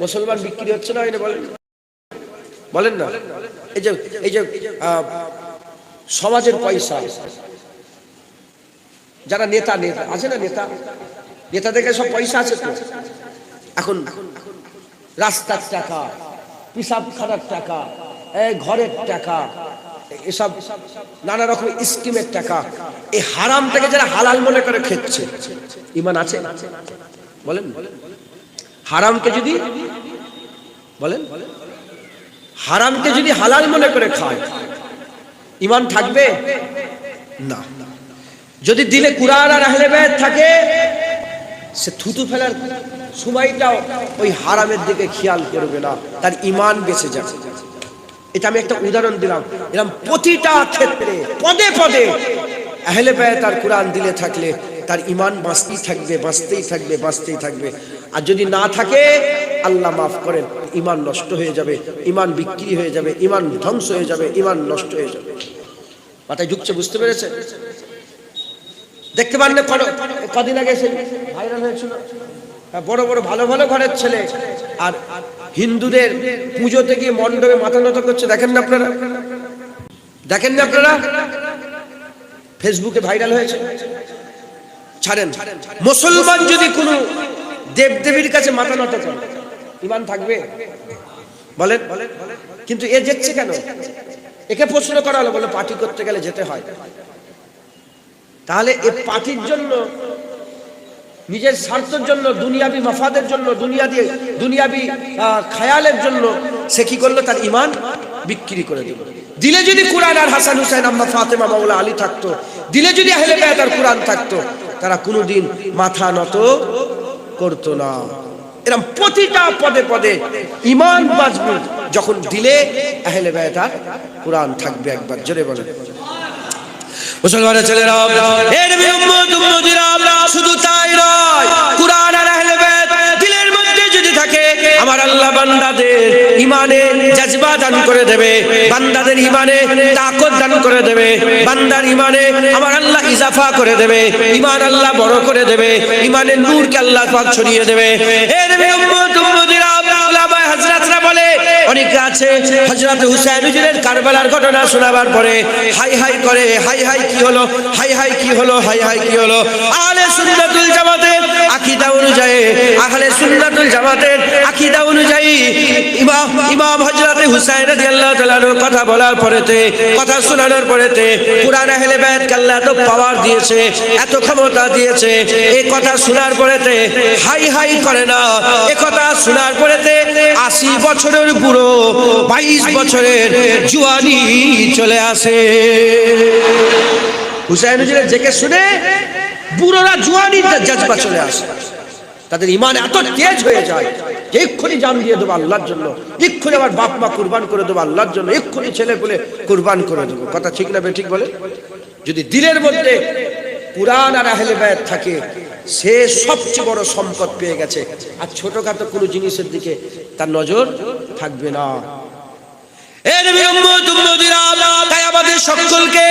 মুসলমান বিক্রি হচ্ছে না, বলেন বলেন না? এই যে সমাজের পয়সা, যারা নেতা আছে না, নেতাদের কাছে সব পয়সা আছে তো। এখন রাস্তার টাকা, পিসাবখানার টাকা, ঘরের টাকা, এসব নানা রকম স্কিমের টাকা, এই হারামটাকে যারা হালাল মনে করে খেচ্ছে, ঈমান আছে? বলেন। হারামকে যদি বলেন, হারামকে যদি হালাল মনে করে খায়, ঈমান থাকবে না। যদি দিলে কুরআন আর আহলে বায়াত থাকে, সে থুতু ফেলার সময়টাও ওই হারামের দিকে খেয়াল করবে না, তার ঈমান বেঁচে যাবে। এটা আমি একটা উদাহরণ দিলাম। এরকম প্রতিটা ক্ষেত্রে পদে পদে আহলে বায়াত আর কুরআন দিলে থাকলে তার ঈমান বাঁচতেই থাকবে, বাঁচতেই থাকবে, বাঁচতেই থাকবে। আর যদি না থাকে, আল্লাহ মাফ করেন, ঈমান নষ্ট হয়ে যাবে, ঈমান বিক্রি হয়ে যাবে, ঈমান ধ্বংস হয়ে যাবে, ঈমান নষ্ট হয়ে যাবে। মাথায় ঢুকছে? বুঝতে পেরেছে? দেখতে পান না, কদিন আগে সে ভাইরাল হয়েছিল, বড় বড় ভালো ভালো ঘরের ছেলে আর হিন্দুদের পুজোতে গিয়ে মণ্ডপে মাথা নত করছে। দেখেন না আপনারা? দেখেন না আপনারা? ফেসবুকে ভাইরাল হয়েছে। ছাড়েন, মুসলমান যদি কোনো দেবদেবীর কাছে মাথা নত করে, ঈমান থাকবে? বলেন। কিন্তু এ যেচ্ছে কেন? একে প্রশ্ন করা হলো, বলে পার্টি করতে গেলে যেতে হয়। তাহলে এই পার্টির জন্য, নিজের স্বার্থের জন্য, দুনিয়াবি মাফাদের জন্য, দুনিয়াবি খায়ালের জন্য সে কি করলো? তার ঈমান বিক্রি করে দিল। দিলে যদি কুরআন আর হাসান হুসাইন, আম্মা ফাতেমা, মাওলা আলী থাকতো, দিলে যদি আহলে বায়াত আর কুরআন থাকতো, তারা কোনোদিন মাথা নত করতো না। এরকম প্রতিটা পদে পদে ঈমান বাঁচবে যখন দিলে আহলে বায়াত আর কুরআন থাকবে। একবার জোরে বলেন। মুসলমানের ছেলেরা, এর উম্মতিরা, শুধু তাই নয়, কুরআন আর আহলে বায়াত দিলের মধ্যে যদি থাকে, আমার আল্লাহ বান্দাদের ঈমানে জজবা দান করে দেবে, বান্দাদের ঈমানে তাকত দান করে দেবে, বান্দার ঈমানে আমার আল্লাহ ইজাফা করে দেবে, ঈমান আল্লাহ বড় করে দেবে, ঈমানের নূরকে আল্লাহ পাক ছড়িয়ে দেবে। এর উম্মতিরা, উলামায়ে হযরতরা বলে, অনেকে আছে হযরত হুসাইন হুজুরের কারবালার ঘটনা শোনাবার পরে হাই হাই করে, হাই হাই কি হলো, হাই হাই কি হলো, হাই হাই কি হলো। আহলে সুন্নাতুল জামাতের আকীদা অনুযায়ী, আহলে সুন্নাতুল জামাতের আকীদা অনুযায়ী ইমাম হযরত হুসাইন রাদিয়াল্লাহু তাআলা কথা বলার পরেতে, কথা শোনানোর পরেতে, কুরআন আহলে বায়াতকে আল্লাহ এত পাওয়ার দিয়েছে, এত ক্ষমতা দিয়েছে, এই কথা শোনার পরেতে হাই হাই করে না। এই কথা শোনার পরেতে 80 বছরের বুড়ো, 22 বছরের জওয়ানি চলে আসে। হুসাইন হুজুরের জেকে শুনে বুড়োরা জওয়ানির জজবা চলে আসে। তাদের ঈমান এত তেজ হয়ে যায় যে এক্ষুনি জান দিয়ে দেবো আল্লাহর জন্য, এক্ষুনি আমার বাপ মা কুরবান করে দেবো আল্লাহর জন্য, এক্ষুনি ছেলে পেলে কুরবান করে দেবো। কথা ঠিক না বেঠিক বলে? যদি দিলের মধ্যে কুরআন আর আহলে বায়াত থাকে, সে সবচেয়ে বড় সম্পদ পেয়ে গেছে। আর ছোটখাটো কোনো জিনিসের দিকে তার নজর থাকবে না। এর উম্মতিরা, তাই আমাদের সকলকে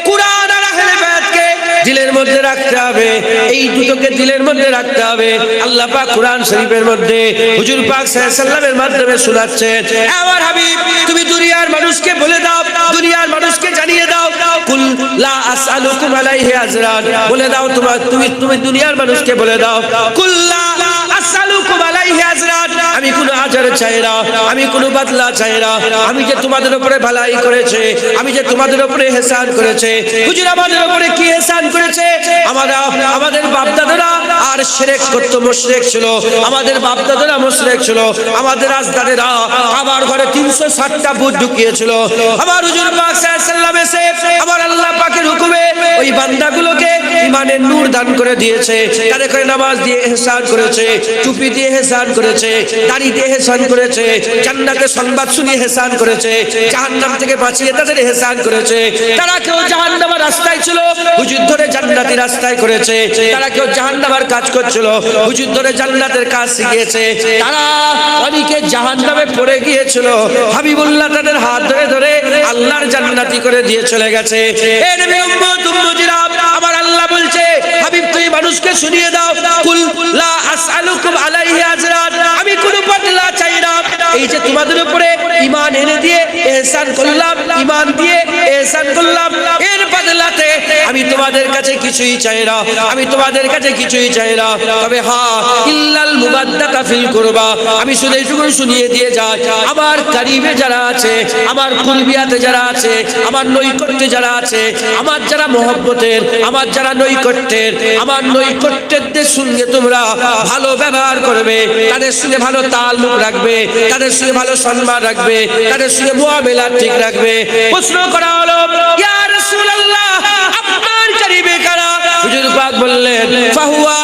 কুরআন আর আহলে বায়াতকে দিলের মধ্যে রাখতে হবে। এই দুটোকে দিলের মধ্যে রাখতে হবে। আল্লাহ পাক কুরআন শরীফের মধ্যে হুজুর পাক সাল্লাল্লাহু আলাইহি ওয়াসাল্লামের মাধ্যমে শোনাচ্ছেন, আমার হাবিব, তুমি দুনিয়ার মানুষকে বলে দাও, দুনিয়ার মানুষকে জানিয়ে দাও, কুল লা আসআলুকুম আলাইহি আজরান, বলে দাও তুমি দুনিয়ার মানুষকে বলে দাও, কুল লা আসআলুকুম আলাইহি আজরান, আমি কোনো আজর চাই না, আমি কোনো বদলা চাই না। আমি যে তোমাদের উপরে ভালাই করেছে, আমি যে তোমাদের উপরে ইহসান করেছে, হুজুর আমাদের উপরে কি ইহসান করেছে? আমাদের বাপ দাদারা আর শিরক করত, মুশরিক ছিল, আমাদের বাপ দাদারা মুশরিক ছিল, আমাদের আজদাদেরা আমার ঘরে 360টা ভূত ঢুকিয়েছিল। আমার হুজুর পাক সাল্লাল্লাহু আলাইহি ওয়াসাল্লাম এসে আমার আল্লাহ পাকের হুকুমে ওই বান্দাগুলোকে ঈমানের নূর দান করে দিয়েছে। তাদের করে নামাজ দিয়ে ইহসান করেছে, টুপি দিয়ে ইহসান করেছে, দাড়ি দিয়ে ইহসান করেছে, জান্নাতের সংবাদ শুনিয়ে ইহসান করেছে, জাহান্নাম থেকে বাঁচিয়ে তাদের ইহসান করেছে। তারা কেউ জাহান্নামের রাস্তায় ছিল, হুজুর ধরে জান্নাতি রাস্তায় করেছে। তারা কেউ জাহান্নামের কাজ করছিল, হুজুর ধরে জান্নাতের কাজ শিখিয়েছে। তারা অনেকে জাহান্নামে পড়ে গিয়েছিল, হাবিবুল্লাহ তাদের হাত ধরে ধরে আল্লাহর জান্নাতি করে দিয়ে চলে গেছে। এ নবী উম্মতিরা, আমার আল্লাহ বলছে, হাবিব তুমি মানুষকে শুনিয়ে দাও, কুল লা আসআলুকুম আলাইহি আজরান, আমি কোনো বদলা চাই এই যে তোমাদের উপরে ঈমান এনে দিয়ে ইহসান করলাম, ঈমান দিয়ে ইহসান করলাম, এর বদলাতে আমি তোমাদের কাছে কিছুই চাই না, আমি তোমাদের কাছে কিছুই চাই না। তবে হ্যাঁ, ইল্লাল মুবাদ্দাতা ফিল কুরবা, আমি শুধু এইটুকু শুনিয়ে দিয়ে যাই, আমার কারিবে যারা আছে, আমার কুরবিয়াতে যারা আছে, আমার নৈকট্যে যারা আছে, আমার যারা মহব্বতের, আমার যারা নৈকট্যের, আমার নৈকট্যের সঙ্গে তোমরা ভালো ব্যবহার করবে, তাদের সঙ্গে ভালো তাল্লুক রাখবে, তাদের সঙ্গে ভালো সম্মান রাখবে, তাদের সঙ্গে মুআমেলা ঠিক রাখবে। প্রশ্ন করা হলো, ইয়া রাসূলুল্লাহ, আপনার কারিবে কারা? হুজুর পাক বললেন, ফাহুয়া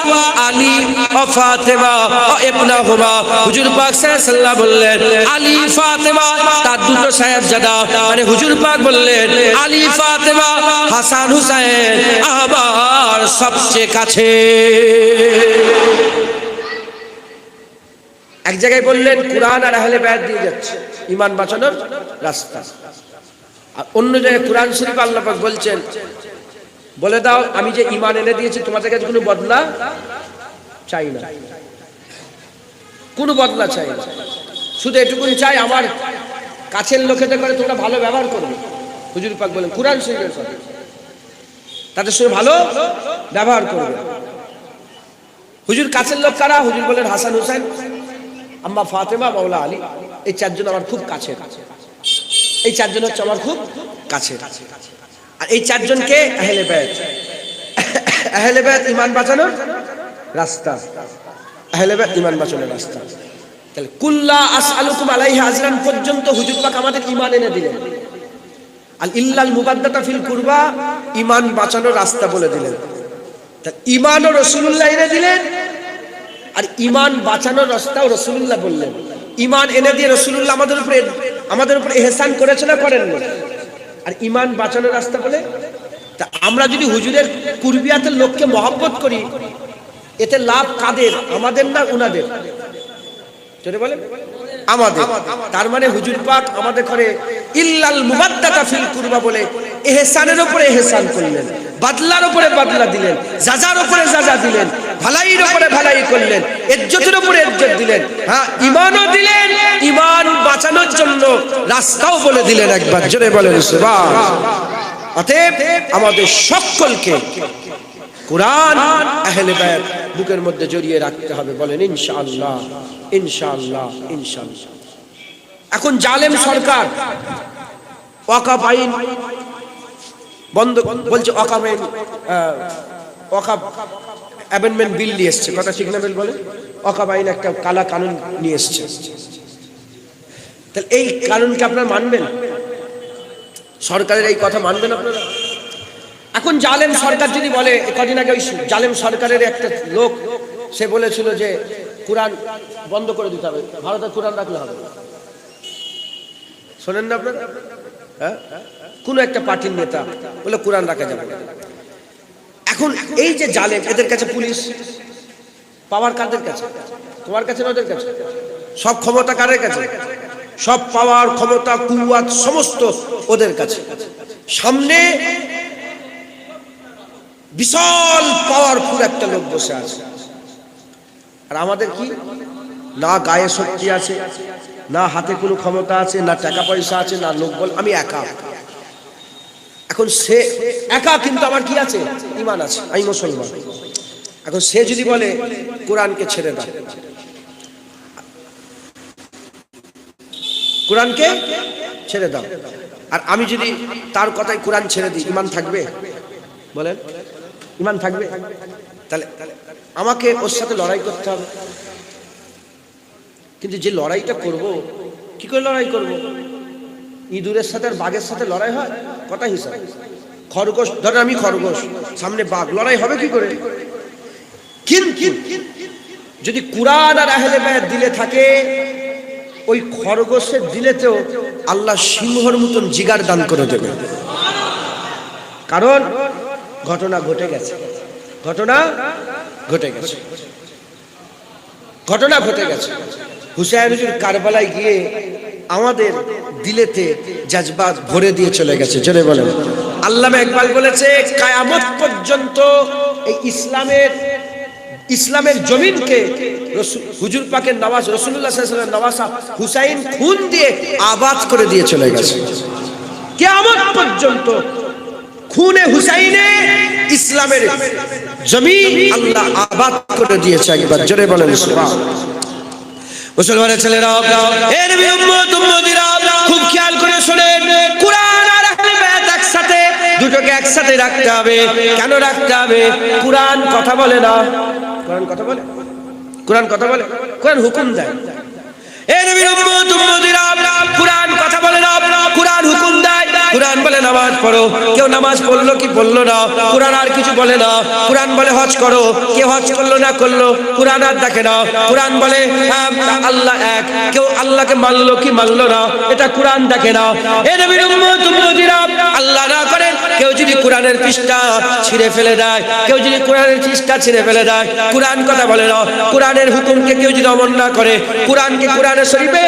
আলী ও ফাতেমা ও ইবনাহুমা। হুজুর পাক সাল্লাল্লাহু আলাইহি ওয়াসাল্লাম বললেন, আলী ফাতেমা তার দুটো সাহেবজাদা, মানে হুজুর পাক বললেন আলী ফাতেমা হাসান হুসাইন আমার সবচেয়ে কাছে। এক জায়গায় বললেন কুরআন আর আহলে বায়াত দিয়ে যাচ্ছে ঈমান বাঁচানোর রাস্তা, আর অন্য জায়গায় কুরআন শরীফ আল্লাহ পাক বলছেন, বলে দাও আমি যে ঈমান এনে দিয়েছি তোমাদের কাছে কোনো বদলা চাই না, কোনো বদলা চাই না, শুধু এটুকুই চাই আমার কাছের লোকেদের করে তোমরা ভালো ব্যবহার করবে। হুজুর পাক বলেন কুরআন শরীফের কথা, তাদের সঙ্গে ভালো ব্যবহার করবে। হুজুর কাছের লোক কারা? হুজুর বলেন হাসান হুসাইন, আম্মা ফাতেমা, মাওলা আলী, এই চারজন আমার খুব কাছে, এই চারজন হচ্ছে আমার খুব কাছে। আর এই চারজনকে আহলে বায়াত, আহলে বায়াত ঈমান বাঁচানোর রাস্তা, আহলে বায়াত ঈমান বাঁচানোর রাস্তা। তাহলে কুল্লা আসআলুকুম আলাইহি আজরান পর্যন্ত হুজুর পাক আমাদের ঈমান এনে দিলেন, আল ইল্লাল মুবাদ্দাতা ফিল কুরবা ঈমান বাঁচানোর রাস্তা বলে দিলেন। তাহলে ঈমানও রাসূলুল্লাহ এনে দিলেন, আর ঈমান বাঁচানোর রাস্তাও রাসূলুল্লাহ বললেন। ঈমান এনে দিয়ে রাসূলুল্লাহ আমাদের উপরে ইহসান করেছে না করেন না? আর ঈমান বাঁচানোর রাস্তা বলে, তা আমরা যদি হুজুরের কুরবিয়াতের লোককে মহব্বত করি, এতে লাভ কাদের? আমাদের না উনাদের? জোরে বলেন আমাদের। তার মানে হুজুর পাক আমাদের করে ইল্লাল মুবাদ্দাতা ফিল কুরবা বলে ইহসানের উপরে ইহসান করলেন, বদলার উপরে বদলা দিলেন, যাজার উপরে যাজা দিলেন, ভালাইয়ের উপরে ভালাই করলেন, ইজ্জতের উপরে ইজ্জত দিলেন, হ্যাঁ ঈমানও দিলেন, ঈমান বাঁচানোর জন্য রাস্তাও বলে দিলেন একবার। জোরে বলেন সুবহান। অতএব আমাদের সকলকে কুরআন আহলে বায়াত বুকের মধ্যে জড়িয়ে রাখতে হবে, বলেন ইনশাআল্লাহ, ইনশাআল্লাহ, ইনশাআল্লাহ। এখন জালেম সরকার ওয়াকফ আইন বন্ধ বলছে, ওয়াকফ আইন, ওয়াকফ অ্যামেন্ডমেন্ট বিল নিয়ে এসছে, কথা ঠিক না? বলে ওয়াকফ আইন একটা কালা কানুন নিয়ে এসছে। তাহলে এই কানুনকে আপনারা মানবেন? সরকারের এই কথা মানবেন আপনারা? এখন জালেম সরকার যদি বলে, কদিন আগে ওই জালেম সরকারের একটা লোক সে বলেছিল যে কুরআন বন্ধ করে দিতে হবে, ভারতে কুরআন রাখলে হবে। শোনেন না আপনারা? হ্যাঁ, কোন একটা পার্টির নেতা বলে কুরআন রাখা যাবে। এখন এই যে জালেম, এদের কাছে পুলিশ পাওয়ার কাদের কাছে? তোমার কাছে না ওদের কাছে? সব ক্ষমতা কাদের কাছে? সব পাওয়ার, ক্ষমতা, কুওয়াত সমস্ত ওদের কাছে। সামনে বিশাল পাওয়ারফুল একটা লোক বসে আছে, আর আমাদের কি? না গায়ে শক্তি আছে, না হাতে কোনো ক্ষমতা আছে, না টাকা পয়সা আছে, না লোক বল, আমি একা। এখন সে একা, কিন্তু আমার কি আছে? ঈমান আছে, আমি মুসলমান। এখন সে যদি বলে কোরআনকে ছেড়ে দাও, কোরআনকে ছেড়ে দাও, আর আমি যদি তার কথায় কোরআন ছেড়ে দিই, ঈমান থাকবে? বলেন, ঈমান থাকবে? তাহলে আমাকে ওর সাথে লড়াই করতে হবে। কিন্তু যে লড়াইটা করব, কি করে লড়াই করব? ইঁদুরের সাথে আর বাঘের সাথে লড়াই হয়? কথা হিসাব। খরগোশ, ধরেন আমি খরগোশ, সামনে বাঘ, লড়াই হবে কি করে? কিন্তু যদি কুরআন আর আহলে বায়াত দিলে থাকে, ওই খরগোশের দিলেতেও আল্লাহ সিংহর মতন জিগার দান করে দেবে। কারণ ঘটনা ঘটে গেছে, ঘটনা ঘটে গেছে, ঘটনা ঘটে গেছে। হুসাইন হুজুর কারবালায় গিয়ে আমাদের দিলেতে জজবাত ভরে দিয়ে চলে গেছে। জোরে বলেন। আল্লামা ইকবাল বলেছে, কিয়ামত পর্যন্ত এই ইসলামের জমিনকে হুজুর পাকের নওয়াজ রাসূলুল্লাহ সাল্লাল্লাহু আলাইহি ওয়াসাল্লাম নওয়াসা হুসাইন খুন দিয়ে আবাদ করে দিয়ে চলে গেছে। কিয়ামত পর্যন্ত খুনে হুসাইনে ইসলামের জমিন আল্লাহ আবাদ করে দিয়েছে। একবার জোরে বলেন সুবহানাল্লাহ। মুসলমানের ছেলেরা, এ নবীর উম্মত উম্মতিরা, খুব খেয়াল করে শুনেন, কুরআন আর আহলে বায়াত একসাথে, দুটোকে একসাথে রাখতে হবে। কেন রাখতে হবে? কুরআন কথা বলে না। কুরআন কথা বলে? কুরআন কথা বলে? কুরআন হুকুম দেয়। এ নবীর উম্মত উম্মতিরা, কুরআন কথা বলে না, কুরআন হুকুম দেয়। কুরআন বলে নামাজ পড়ো, কেউ নামাজ পড়লো কি পড়লো না, কুরআন আর কিছু বলে না। কুরআন বলে হজ করো, কেউ হজ করলো না করলো, কুরআন আর দেখে না। কুরআন বলে আল্লাহ এক, কেউ আল্লাহকে মানলো কি মানলো না, এটা কুরআন দেখে না। এ নবীর উম্মত উম্মতিরা, আল্লাহ না করে কেউ যদি কুরআনের পৃষ্ঠা ছিঁড়ে ফেলে দেয়, কেউ যদি কুরআনের পৃষ্ঠা ছিঁড়ে ফেলে দেয়, কুরআন কথা বলে না। কুরআনের হুকুমকে কেউ যদি অমল না করে, কুরআনকে কুরআনের শরীফে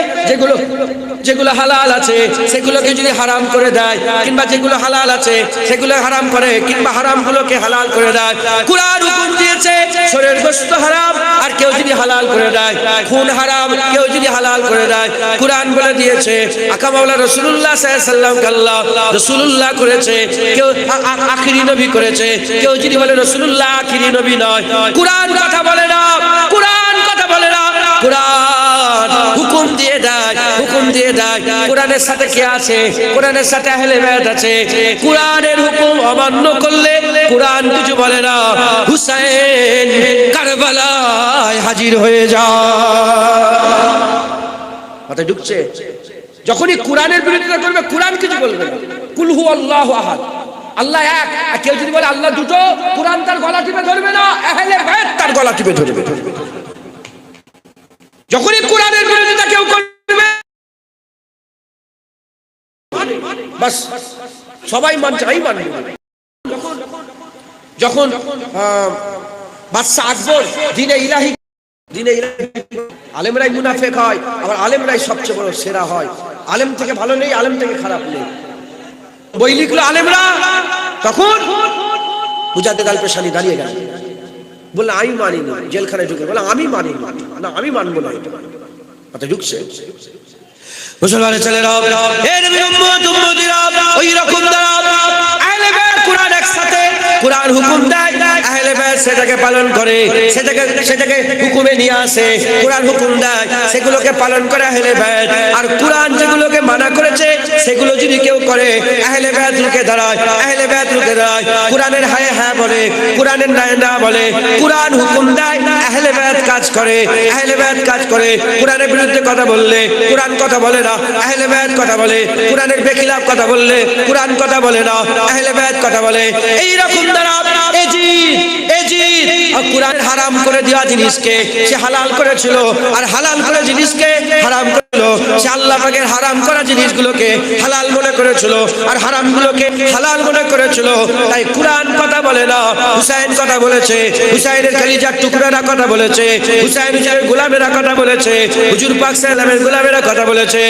যেগুলো হালাল আছে সেগুলোকে যদি হারাম করে দেয়, কিংবা যেগুলো হালাল আছে সেগুলো হারাম করে, কিংবা হারামগুলোকে হালাল করে দেয়। কুরআন হুকুম দিয়েছে শরীরের গোশত হারাম, আর কেউ যদি হালাল করে দেয়, খুন হারাম, কেউ যদি হালাল করে দেয়। কুরআন বলে দিয়েছে আকা মাওলা রাসূলুল্লাহ সাল্লাল্লাহু আলাইহি ওয়াসাল্লামকে আল্লাহ রাসূলুল্লাহ করেছে, কেউ আখিরি নবী করেছে। কেউ যদি বলে রাসূলুল্লাহ আখিরি নবী নয়, কুরআন কথা বলে না, কুরআন কথা বলে না। কুরআন হুকুম দিয়ে দেয়, হুকুম দিয়ে দেয়। কুরআনের সাথে কে আছে? কুরআনের সাথে আহলে বায়াত আছে। কুরআনের হুকুম অমান্য করলে কুরআন কিছু বলে না। হুসাইন কারবালায় হাজির হয়ে যায়। মাথায় ঢুকছে? যখনই কুরআনের বিরোধিতা করবে কুরআন কিছু বলবে না। কুল হু আল্লাহু আহাদ, আল্লাহ এক। আর কেউ যদি বলে আল্লাহ দুটো, কুরআন তার গলা টিপে ধরবে না, আহলে বায়াত তার গলা টিপে ধরবে। যখনই কুরআনের বিরোধিতা কেউ করবে বাস সবাই মানছে, এই মানবে। যখন বাদশা আকবর দিনে ইলাহি আলেমরাই মুনাফিক হয়, আবার আলেমরাই সবচেয়ে বড় সেরা হয়। আলেম থেকে ভালো নেই, আলেম থেকে খারাপ নেই। বই লিখলো আলেমরা, তখন মুজাদ্দেদ আল পেশানি দাঁড়িয়ে গেল, বললে আমি মানি না। জেলখানায় ঢুকে বলে আমি মানি না, আমি মানবো না। এটা ঢুকছে? মুসলমানের ছেলেরা, হে নবীর উম্মত উম্মতিরা, ওই রকম আহলে বায়াত কুরআন একসাথে, কুরআন হুকুম দেয়, আহলে বায়াত সেটাকে পালন করে, সেটাকে হুকুমে নিয়ে আসে। কুরআন হুকুম দেয়, সেগুলোকে পালন করে আহলে বায়াত। আর কুরআন যেগুলোকে মানা করেছে সেগুলো যদি কেউ করে, আহলে বায়াত রুখে দাঁড়ায়, আহলে বায়াত রুখে দাঁড়ায়। কুরআনের হায় হ্যাঁ বলে, কুরআনের না না বলে। কুরআন হুকুম দেয়, আহলে বায়াত কাজ করে, আহলে বায়াত কাজ করে। কুরআনের বিরুদ্ধে কথা বললে কুরআন কথা বলে না, আহলে বায়াত কথা বলে। কুরআনের বেখিলাফ কথা বললে কুরআন কথা বলে না, আহলে বায়াত কথা বলে। এই রকম দ্বারা আর কুরআন হারাম করে দেওয়া জিনিসকে সে হালাল করেছিল, আর হালাল করে জিনিসকে হারাম করলো। সে আল্লাহ পাকের হারাম করা জিনিসগুলোকে হালাল মনে করেছিল, আর হারামগুলোকে হালাল মনে করেছিল। তাই কুরআন কথা বলে না, হুসাইন কথা বলেছে, হুসাইনের কলিজার টুকরারা কথা বলেছে, হুসাইনের গোলামেরা কথা বলেছে, হুজুর পাক সাল্লামের গোলামেরা কথা বলেছে।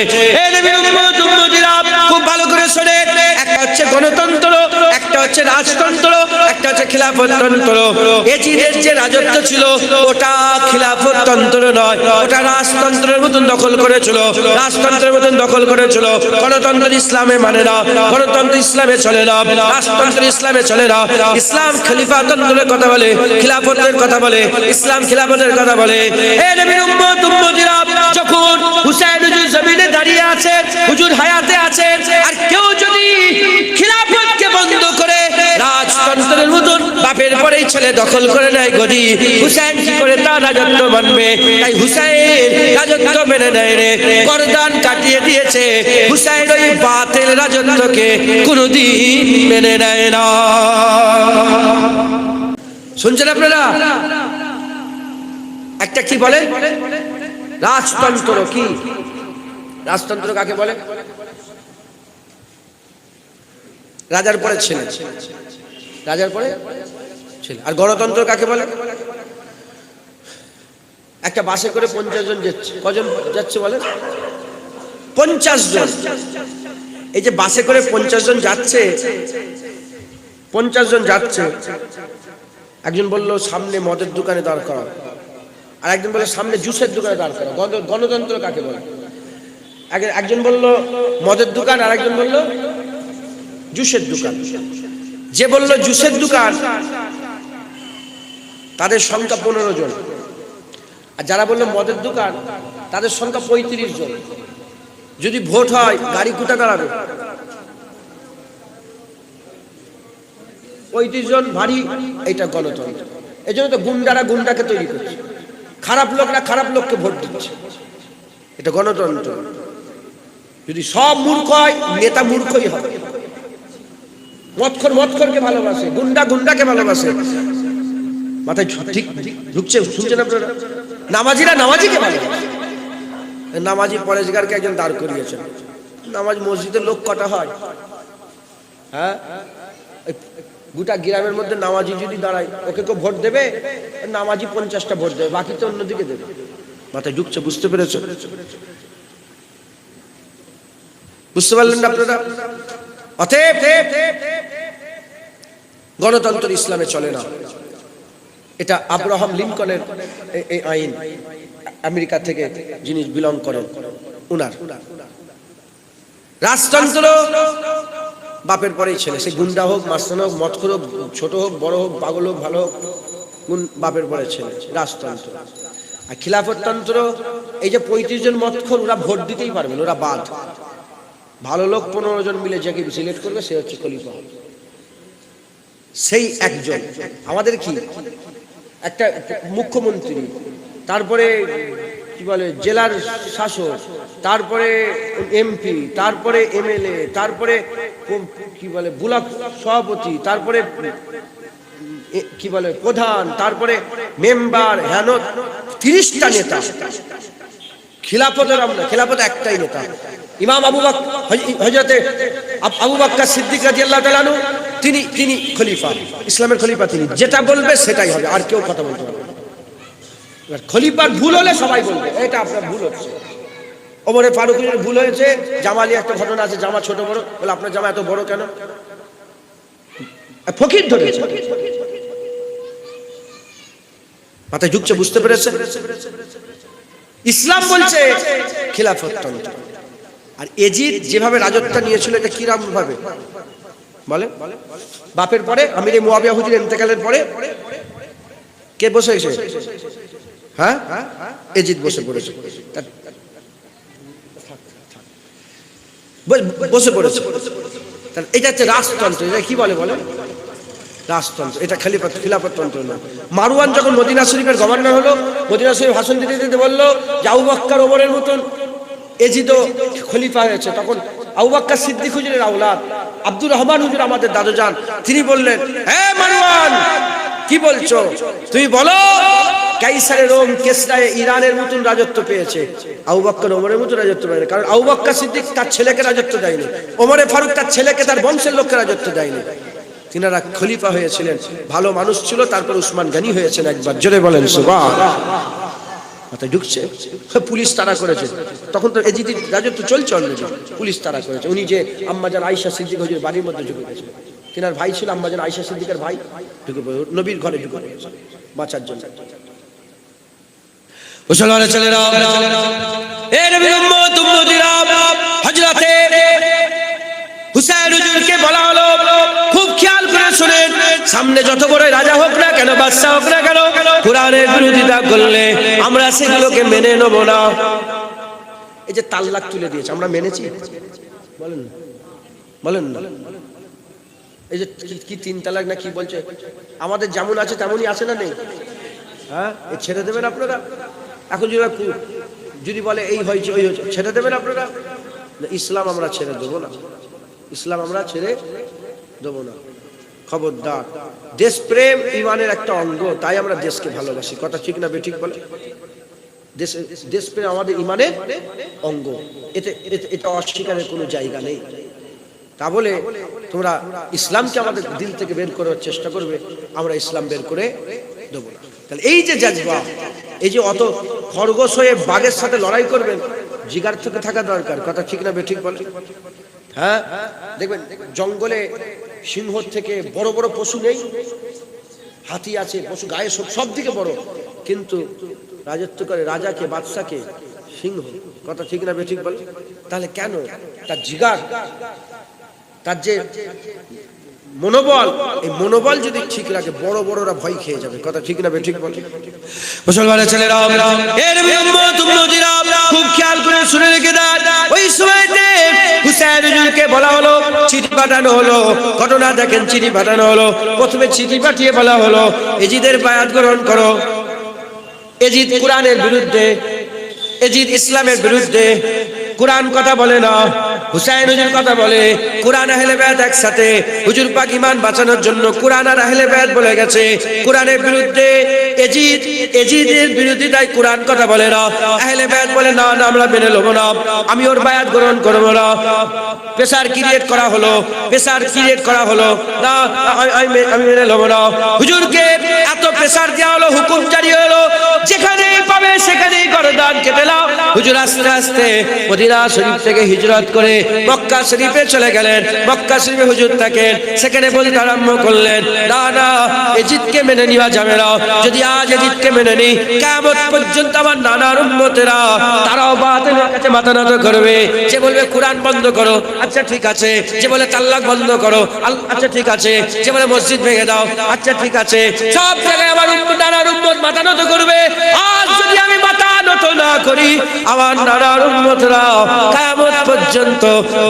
এই নবীর উম্মত উম্মতিরা, খুব ভালো করে শুনে, একটা হচ্ছে গণতন্ত্র, একটা হচ্ছে রাজতন্ত্র, একটা হচ্ছে খিলাফত তন্ত্র। এজিদের যে রাজত্ব ছিল ওটা খিলাফত তন্ত্র নয়, ওটা রাজতন্ত্রের মতন দখল করেছিল, রাজতন্ত্রের মতন দখল করেছিল। গণতন্ত্র ইসলামে মানে না, গণতন্ত্র ইসলামে চলে না, রাজতন্ত্র ইসলামে চলে না। ইসলাম খলিফাতন্ত্রের কথা বলে, খিলাফতের কথা বলে, ইসলাম খিলাফতের কথা বলে। হে নবীর উম্মত উম্মতিরা, যখন হুসাইন হুজুর জমিনে দাঁড়িয়ে আছে, হুজুর হায়াতে আছে, আর কেউ যদি খিলাফতকে বন্ধ করে রাজতন্ত্রের মতন বাপের পরেই ছেলে দখল করে নেয় গদি, হুসাইন কি করে তার রাজত্ব মানবে? তাই হুসাইন রাজত্ব মেনে নেয় রে, গর্দান কাটিয়ে দিয়েছে। হুসাইন ওই বাতিল রাজত্বকে কোনোদিন মেনে নেয় না। শুনছেন আপনারা? একটা কি বলে রাজতন্ত্র। কি রাজতন্ত্র কাকে বলে? রাজার পরে ছেলে, রাজার পরে ছেলে। আর গণতন্ত্র কাকে বলে? একটা বাসে করে 50 জন যাচ্ছে। কজন যাচ্ছে বলে? 50 জন। এই যে বাসে করে 50 জন যাচ্ছে, 50 জন যাচ্ছে। একজন বলল সামনে মদের দোকানে দাঁড় করা, আর একজন বলে সামনে জুসের দোকানে দাঁড় করা। গণতন্ত্র কাকে বলে? একজন বলল মদের দোকান, আর একজন বলল জুসের দোকান। যে বলল জুসের দোকান তাদের সংখ্যা 15 জন, আর যারা বলল মদের দোকান তাদের সংখ্যা 35 জন। যদি ভোট হয় গাড়ি কোথা দাঁড়াবে? 35 জন ভারী, এটা গণতন্ত্র। এই জন্য তো গুন্ডারা গুন্ডাকে তৈরি করছে, খারাপ লোকরা খারাপ লোককে ভোট দিচ্ছে, এটা গণতন্ত্র। যদি সব মূর্খ হয় নেতা মূর্খই হবে। মদখোর মদখোরকে ভালোবাসে, গুন্ডা গুন্ডাকে ভালোবাসে। মাথায় ঠিক ঢুকছে? শুনছেন আপনারা? নামাজিরা নামাজিকে ভালোবাসে। নামাজি পরেশগারকে একজন দাঁড় করিয়েছেন। নামাজ মসজিদের লোক কটা হয়? হ্যাঁ, গোটা গ্রামের মধ্যে নামাজি যদি দাঁড়ায় ওকে কেউ ভোট দেবে? নামাজি 50টা ভোট দেবে, বাকি তো অন্যদিকে দেবে। মাথায় ঢুকছে? বুঝতে পেরেছ? বুঝতে পারলেন না আপনারা? অতএব গণতন্ত্র ইসলামে চলে না। এটা আব্রাহাম লিঙ্কনের এই আইন, আমেরিকা থেকে যিনি বিলং করেন উনার। রাজতন্ত্র বাপের পরেই ছেলে, সে গুন্ডা হোক, মাস্তান হোক, মদখোর হোক, ছোট হোক, বড় হোক, পাগল হোক, ভালো হোক, বাপের পরে ছেলে, রাজতন্ত্র। আর খিলাফত তন্ত্র, এই যে 35 জন মদখোর, ওরা ভোট দিতেই পারবেন, ওরা বাদ। ভালো লোক 15 জন মিলে যাকে সিলেক্ট করবে সে হচ্ছে খলিফা। সেই একজন আমাদের কি একটা মুখ্যমন্ত্রী, তারপরে কি বলে জেলার শাসক, তারপরে এমপি, তারপরে এমএলএ, তারপরে কি বলে ব্লক সভাপতি, তারপরে কি বলে প্রধান, তারপরে মেম্বার, হেন 30টা নেতা। খিলাফতের আমরা খিলাফত একটাই নেতা, ইমাম আবু বকর, হযরতে আবু বকর সিদ্দিক রাদিয়াল্লাহু তাআলা আনহু, তিনি খলিফা, ইসলামের খলিফা। তিনি যেটা বলবে সেটাই হবে, আর কেউ কথা বলতে পারবে না। এবার খলিফার ভুল হলে সবাই বলবে এটা আপনার ভুল হচ্ছে। ওমরে ফারুকের ভুল হয়েছে, জামালি একটা ঘটনা আছে, জামা ছোট বড়, বলে আপনার জামা এত বড় কেন? ফকির ধরেছে। মাথায় ঢুকছে? বুঝতে পেরেছেন? ইসলাম বলছে খিলাফত তন্ত্র। আর এজিদ যেভাবে রাজত্ব নিয়েছিল এটা কিরকম ভাবে বলে? বাপের পরে আমিরে মুয়াবিয়া হুজুর ইন্তেকালের পরে কে বসে এসে? হ্যাঁ, এজিদ বসে পড়েছে, বসে পড়েছে। এটা হচ্ছে রাজতন্ত্র। এটা কি বলে? রাজতন্ত্র। এটা খিলাফত তন্ত্র না। মারওয়ান যখন মদিনা শরীফের গভর্নর হলো, মদিনা শরীফ ভাষণ দিতে দিতে বললো যে আবু বকর ওমরের মতন এজিদও খলিফা হয়েছে। তখন আবু বকর সিদ্দিক হুজুরের আওলাদ আব্দুর রহমান হুজুর আমাদের দাদুজান, তিনি বললেন, হে মারওয়ান, কি বলছো? তুমি বলো কাইসারে রোম কেসরায় ইরানের মতন রাজত্ব পেয়েছে, আবু বকর ওমরের মতন রাজত্ব পায়নি। কারণ আবু বকর সিদ্দিক তার ছেলেকে রাজত্ব দেয়নি, ওমরে ফারুক তার ছেলেকে, তার বংশের লোককে রাজত্ব দেয়নি। তিনারা খলিফা হয়েছিলেন, ভালো মানুষ ছিল। তারপর উসমান গনি হয়েছেন একবার। জোরে বলেন সুবহানাল্লাহ। মাথায় ঢুকছে? পুলিশ তাড়া করেছে, তখন তো এজিদের রাজত্ব চলছে অলরেডি। পুলিশ তাড়া করেছে। উনি যে আম্মাজান আয়েশা সিদ্দিক হুজুর বাড়ির মধ্যে ঢুকে গেছিলেন, তিনার ভাই ছিল আম্মাজান আয়েশা সিদ্দিকের ভাই, ঢুকে পড়ে নবীর ঘরে ঢুকে পড়েছে বাঁচার জন্য। মুসলমানের ছেলেরা, এ নবীর উম্মত উম্মতিরা, হযরতে হুসাইন হুজুরকে বলা হলো খুব খেয়াল করে শুনেন, সামনে যত বড় রাজা হোক না কেন, বাদশা হোক না কেন, কোরআনের বিরোধিতা করলে আমরা সেগুলোকে মেনে নেব না। এই যে তালাক তুলে দিয়েছে, আমরা মেনেছি? বলেন বলেন না। এই যে কি 3 তালাক না কি বলছে, আমাদের যেমন আছে তেমনই আছে না নেই? হ্যাঁ, ছেড়ে দেবেন আপনারা? এখন যদি বলে এই হয়েছে ওই হয়েছে, ছেড়ে দেবেন আপনারা? ইসলাম আমরা ছেড়ে দেবো না, ইসলাম আমরা ছেড়ে দেবো না। খবরদার। দেশপ্রেম ইমানের একটা অঙ্গ, তাই আমরা দেশকে ভালোবাসি। কথা ঠিক না বেঠিক বলে? দেশপ্রেম আমাদের ইমানের অঙ্গ, এটা অস্বীকারের কোনো জায়গা নেই। তা বলে তোমরা ইসলামকে আমাদের দিল থেকে বের করার চেষ্টা করবে, আমরা ইসলাম বের করে দেবো না। তাহলে এই যে জাজবা, এই যে অত খরগোশ হয়ে বাঘের সাথে লড়াই করবেন, জিগার থেকে থাকা দরকার। কথা ঠিক না বেঠিক বলে? হ্যাঁ, দেখবেন জঙ্গলে সিংহ থেকে বড় বড় পশু নেই, হাতি আছে, পশু গায়ে সব দিকে বড়, কিন্তু রাজত্ব করে রাজাকে, বাদশাকে, সিংহ। কথা ঠিক না বেঠিক বল? তাহলে কেন? তার জিগার, তার যে মনোবল, এই মনোবল যদি ঠিক রাখে বড় বড়রা ভয় খেয়ে যাবে। কথা ঠিক না বেঠিক বল? মুসলমানের ছেলেরা, এর উম্মতিরা খুব খেয়াল করে শুনে রেখে দেন। ওই সময়তে হুসাইন হুজুরকে বলা হলো, চিঠি পাঠানো হলো। ঘটনা দেখেন, চিঠি পাঠানো হলো। প্রথমে চিঠি পাঠিয়ে বলা হলো এজিদের বায়াত গ্রহণ করো। এজিদ কোরআনের বিরুদ্ধে, এজিদ ইসলামের বিরুদ্ধে। কোরআন কথা বলে না, হুসাইন হুজুর কথা বলে। কোরআন আহলে বায়াত একসাথে। হুজুর পাক ঈমান বাঁচানোর জন্য কোরআন আর আহলে বায়াত বলে গেছে। কোরআনের বিরুদ্ধে এজিদ, এজিদের বিরোধিতায় কোরআন কথা বলে না। আহলে বায়াত বলে না, না আমরা মেনে নেব না, আমি ওর বায়াত গ্রহণ করব না। প্রেসার ক্রিয়েট করা হলো, প্রেসার ক্রিয়েট করা হলো, না আমি মেনে নেব না। হুজুরকে এত প্রেসার দেওয়া হলো, হুকুম জারি হলো যেখানেই পাবে সেখানেই গর্দান কেটে নাও। হুজুর আস্তে আস্তে মদিনা শরীফ থেকে হিজরত করে মক্কা শরীফে চলে গেলেন। মক্কা শরীফে হুজুর থাকেন, সেখানে বলতে আরম্ভ করলেন, না না এজিদকে মেনে নেওয়া যাবে না। যদি আজ এজিদকে মেনে নিই, কিয়ামত পর্যন্ত আমার নানার উম্মতেরা তারাও বাতিলের কাছে মাথা নত করবে। যে বলবে কোরআন বন্ধ করো, আচ্ছা ঠিক আছে। যে বলে তালাক বন্ধ করো, আচ্ছা ঠিক আছে। যে বলে মসজিদ ভেঙে দাও, আচ্ছা ঠিক আছে। সব জায়গায় আমার নানার উম্মত মাথা নত করবে। আজ যদি আমি মাথা নত না করি, আমার নানার উম্মতরা কিয়ামত পর্যন্ত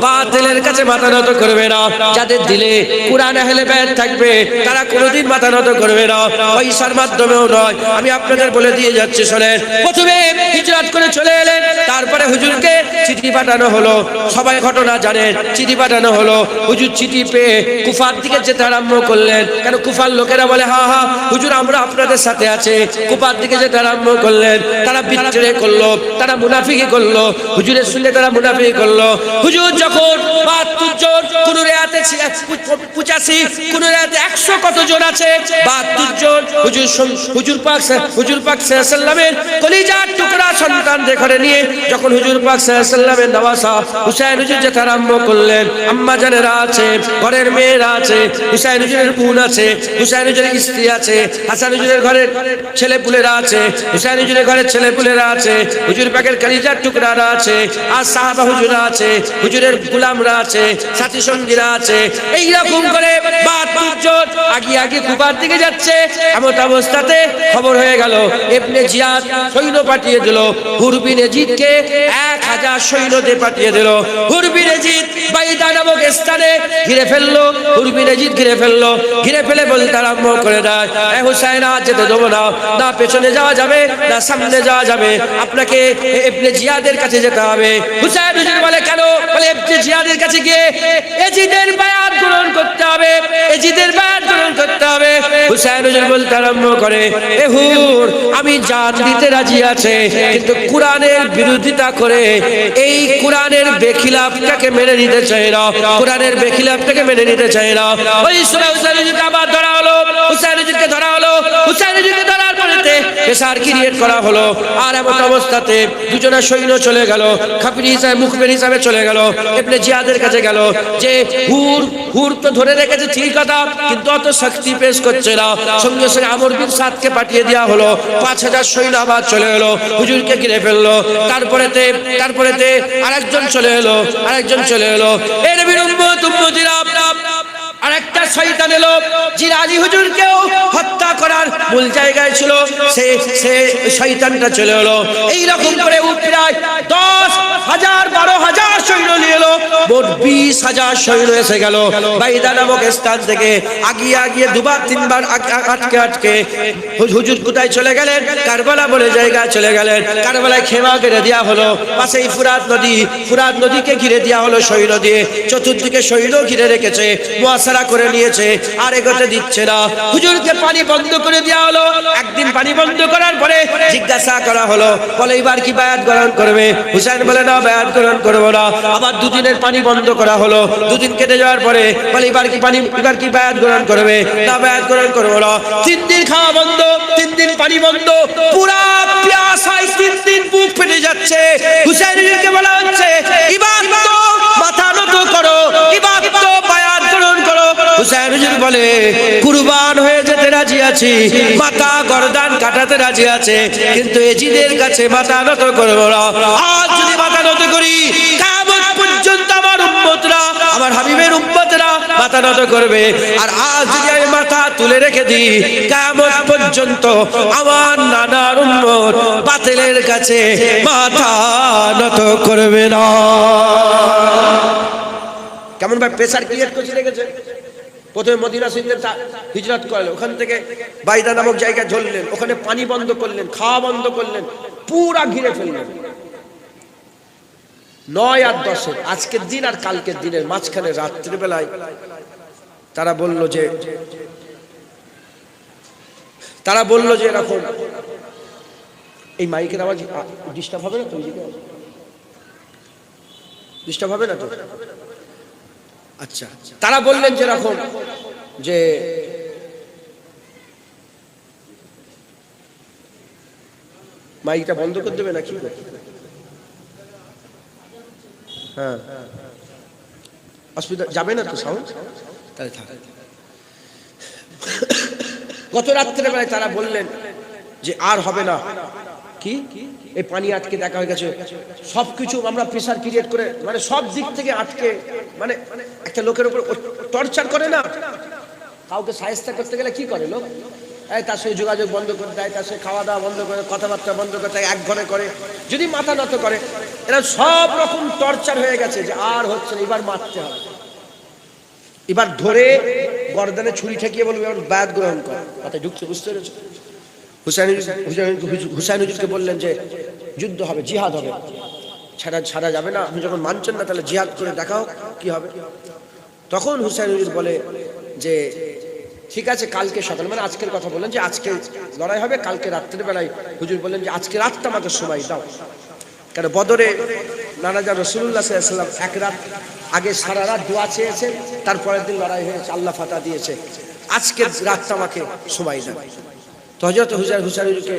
বাতিলের কাছে মাথা নত করবে না। যাদের দিলে কোরআন আহলে বায়াত থাকবে তারা কোনোদিন মাথা নত করবে না, পয়সার মাধ্যমেও নয়। আমি আপনাদের বলে দিয়ে যাচ্ছি, শোনেন। প্রথমে হিজরত করে চলে এলেন, তারপরে হুজুরকে চিঠি পাঠানো হলো। সবাই ঘটনা জানেন, চিঠি পাঠানো হলো। হুজুর চিঠি পেয়ে কুফার দিকে যেতে আরম্ভ করলেন। কেন কুফার লোকেরা বলে হা হা হুজুর আমরা আপনাদের সাথে আছে। কুফার দিকে যেতে আরম্ভ করলেন। তারা বিচ্ছিন্ন করলো, তারা মুনাফিকি করলো। হুজুরের শুনে তারা মুনাফিকি করলো। হুজুর যখন ৭২ জন, কোন রিয়াতে ৮৫, কোন রিয়াতে ১০০ কতজন আছে, ৭২ জন হুজুর পাক সাল্লাল্লাহু আলাইহি ওয়াসাল্লামের কলিজার টুকরা সন্তানদের ঘরে নিয়ে যখন হুজুর পাক সাল্লাল্লাহু আলাইহি ওয়াসাল্লামের নওয়াসা হুসাইন হুজুর যেতে আরম্ভ করলেন। আম্মা জানেরা আছে, ঘরের মেয়েরা আছে, হুসাইন হুজুরের বোন আছে, হুসাইন হুজুরের স্ত্রী আছে, হাসান হুজুরের ঘরের ছেলেপুলেরা আছে, হুসাইন হুজুরের ঘরের ছেলেপুলেরা আছে, হুজুর পাকের কলিজার টুকরারা আছে, আর সাহাবা হুজুরা আছে, হুজুরের গোলামরা আছে, সাথী সঙ্গীরা আছে। এইরকম করে ৭২ জন আগিয়ে আগিয়ে কুফার দিকে যাচ্ছে। এমন অবস্থাতে খবর হয়ে গেল ইবনে জিয়াদ সৈন্য পাঠিয়ে দিল। হুরবিন এজিদকে ১০০০ সৈন্য দিয়ে পাঠিয়ে দিল। হুরবিন এজিদ বাইদা নামক স্থানে ঘিরে ফেললো। হুরবিন এজিদ ঘিরে ফেললো। ঘিরে ফেলে বলতে আরম্ভ করে দেয়, এ হুসাইন আজ যেতে দেবো না, না পেছনে যাওয়া যাবে না সামনে যাওয়া যাবে, আপনাকে ইবনে জিয়াদের কাছে যেতে হবে। হুসাইন হুজুর বলে কেন? বলে ইবনে জিয়াদের কাছে গিয়ে এজিদের বায়াত গ্রহণ করতে হবে, এজিদের বায়াত গ্রহণ করতে হবে। হুসাইন হুজুর বলতে আরম্ভ করে, এ হুর আমি জান দিতে রাজি আছে, কিন্তু কোরআনের বিরোধিতা করে এই কোরআনের বেখিলাফটাকে মেনে নিতে চাই না, কোরআনের বেখিলাফটাকে মেনে নিতে চাই না। ওই সময় হুসাইন হুজুরকে আবার ধরা হলো। হুসাইন হুজুরকে ধরা হলো। হুসাইন হুজুরকে ধরার পরেতে প্রেসার ক্রিয়েট করা হলো। আর এমন অবস্থাতে দুজনের সৈন্য চলে গেল, খাপির হিসাবে মুখবের হিসাবে চলে গেল, ইবনে জিয়াদের কাছে গেল। যে হুর তো ধরে রেখেছে ঠিক কথা, কিন্তু অত শক্তি পেশ করছে না। সঙ্গে সঙ্গে আমর বিন সাদকে পাঠিয়ে দেওয়া হলো। ৫০০০ সৈন্য আবার চলে এলো, হুজুরকে ঘিরে ফেললো। তারপরেতে আরেকজন চলে এলো, আরেকজন চলে এলো। এই নবীর উম্মতিরা আরেকটা শয়তান এলো, যিনি আলী হুজুরকেও হত্যা করার মূল জায়গায় ছিল। সে শয়তানটা চলে এলো। এইরকম করে প্রায় ১০,০০০ ১২,০০০ সৈন্য নিয়ে এলো। মোট ২০,০০০ সৈন্য এসে গেল বাইদা নামক স্থান থেকে। আগিয়ে আগিয়ে দুবার তিনবার আটকে হুজুর কোথায় চলে গেলেন? কারবালা বলে জায়গায় চলে গেলেন। কারবালায় খেমা ঘিরে দেওয়া হলো। পাশেই ফুরাত নদী, ফুরাত নদীকে ঘিরে দেওয়া হলো সৈন্য দিয়ে। চতুর্দিকে সৈন্য ঘিরে রেখেছে, মুয়াসারা করে নিয়েছে, আর এগোতে দিচ্ছে না। হুজুরকে পানি বন্ধ করে দেওয়া হলো। একদিন পানি বন্ধ করার পরে জিজ্ঞাসা করা হলো, বলে এবার কি বায়াত গ্রহণ করবে? হুসাইন বলে না, বায়াত গ্রহণ করবো না। আবার দুদিনের পানি বন্ধ করা হলো। দুদিন কেটে যাওয়ার পরে বলে এবার কি বায়াত গ্রহণ করবে? না, বায়াত গ্রহণ করবো না। ৩ দিন খাওয়া বন্ধ, ৩ দিন পানি বন্ধ, পুরা পিয়াসায় ৩ দিন বুক ফেটে যাচ্ছে। হুসাইনকে বলা হচ্ছে এবার তো মাথা নত করো, এবার তো বায়াত গ্রহণ করো। হুসাইন হুজুর বলে কুরবান হয়ে যেতে রাজি আছি, মাথা গর্দান কাটাতে রাজি আছে, কিন্তু এজিদের কাছে মাথা নত করব না। আজ যদি মাথা নত করি, কিয়ামত পর্যন্ত আমার উম্মতরা, আমার হাবিবের উম্মতরা মাথা নত করবে। আর আজ যদি আমি মাথা তুলে রেখে দিই, কিয়ামত পর্যন্ত আমার নানার উম্মত বাতিলের কাছে মাথা নত করবে না। কেমন ভাই প্রেসার ক্রিয়েট করছে রেখেছে। প্রথমে মদিনা শরীফে হিজরত করলেন, ওখান থেকে বাইদা নামক জায়গায় ঝরলেন, ওখানে পানি বন্ধ করলেন, খাওয়া বন্ধ করলেন, পুরা ঘিরে ফেললেন। 9 আর 10 আজকের দিন আর কালকের দিনের মাঝখানে রাত্রিবেলায় তারা বলল যে এরকম, এই মাইকের আওয়াজ ডিস্টার্ব হবে না তো? ডিস্টার্ব হবে না তো? আচ্ছা, তারা বললেন যে এরকম যে মাইকটা বন্ধ করে দেবে নাকি? হ্যাঁ, অসুবিধা যাবে না তো সাউন্ড? তাহলে থাক। গত রাত্রের বেলায় তারা বললেন যে আর হবে না, কি এই পানি আটকে দেখা হয়ে গেছে, সবকিছু আমরা প্রেসার ক্রিয়েট করে, মানে সব দিক থেকে আটকে, মানে একটা লোকের উপর টর্চার করে না, কাউকে সাহায্য করতে গেলে কি করে লোক, তার সঙ্গে যোগাযোগ বন্ধ করে দেয়, তার সঙ্গে খাওয়া দাওয়া বন্ধ করে, কথাবার্তা বন্ধ করে দেয়, এক ঘরে করে, যদি মাথা নত করে, এরা সব রকম টর্চার হয়ে গেছে যে আর হচ্ছে না, এবার মারতে হবে, এবার ধরে গর্দানে ছুরি ঠেকিয়ে বলবে এবার বায়াত গ্রহণ কর। মাথায় ঢুকছে, বুঝতে পেরেছো? হুসাইন হুজুরকে বললেন যে যুদ্ধ হবে, জিহাদ হবে, ছাড়া যাবে না, আপনি যখন মানছেন না তাহলে জিহাদ করে দেখাও কি হবে। তখন হুসাইন হুজুর বলে যে ঠিক আছে, কালকে সকালে, মানে আজকের কথা বললেন যে আজকে লড়াই হবে, কালকে রাত্রের বেলায় হুজুর বললেন যে আজকে রাতটা আমাকে সময় দাও। কারণ বদরে নানাজা রাসূলুল্লাহ সাল্লাল্লাহু আলাইহি ওয়াসাল্লাম এক রাত আগে সারা রাত দোয়া চেয়েছেন, তারপরের দিন লড়াই হয়েছে, আল্লাহ ফাতা দিয়েছে, আজকে রাতটা আমাকে সময় দেন। তো হযরত হুসাইনকে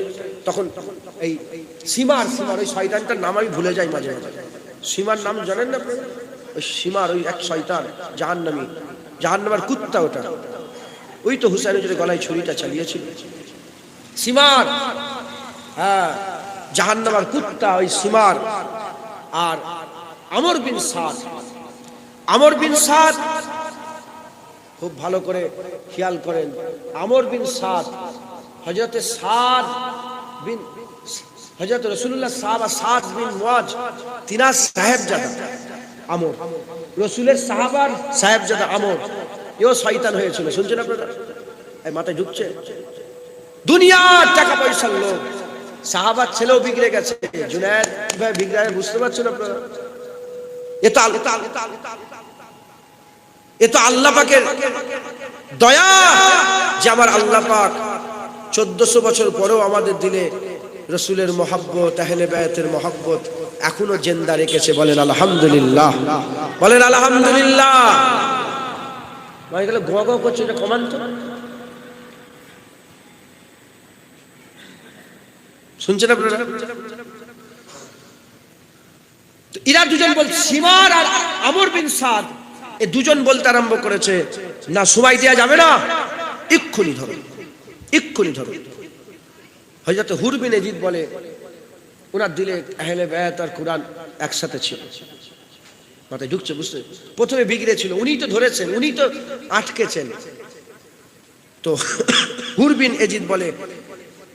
তখন এই সীমার ওই শয়তানটার নাম আমি ভুলে যাই মাঝে মাঝে, সীমার নাম জানেন না? ওই সীমার ওই এক শয়তান জাহান্নামের কুত্তা, ওটা ওই তো হুসাইনের গলায় ছুরিটা চালিয়েছিল সীমার। হ্যাঁ, জাহান্নামের কুত্তা ওই সীমার। আর আমর বিন সাদ খুব ভালো করে খেয়াল করেন, আমর বিন সাদ হযরত রাসূলুল্লাহ সাদ বিন মুআজ তিনার সাহেবজাদা আমর, রাসূলের সাহাবার সাহেবজাদা আমর, এও শয়তান হয়েছিল। শুনছেন আপনারা? এই মাথায় ঢুকছে? দুনিয়ার টাকা পয়সার লোক, সাহাবার ছেলেও বিগড়ে গেছে। জুনায়েদ কিভাবে বিগড়ে বুঝতে পারছেন আপনারা? এ তো আল্লাহ পাকের দয়া যে আমার আল্লাহ পাক 1400 বছর পরেও আমাদের দিলে রাসূলের মহব্বত, আহলে বায়তের মহব্বত এখনো জিন্দা রেখেছে। বলেন আলহামদুলিল্লাহ, বলেন আলহামদুলিল্লাহ। মানে গেলে গোয়া করছে, এটা কমান তো। শুনছেন আপনারা? এরা দুজন বল, সীমার আর আমর বিন সাদ, এই দুজন বলতে আরম্ভ করেছে না সময় দেওয়া যাবে না, এক্ষুনি ধরো। হযরত হুর বিন ইয়াজিদ বলে ওনার দিলে আহলে বায়াত আর কুরআন একসাথে ছিল। মাথায় ঢুকছে? বুঝতে? প্রথমে বিগড়ে ছিল, উনি তো ধরেছেন, উনি তো আটকেছেন। তো হুর বিন ইয়াজিদ বলে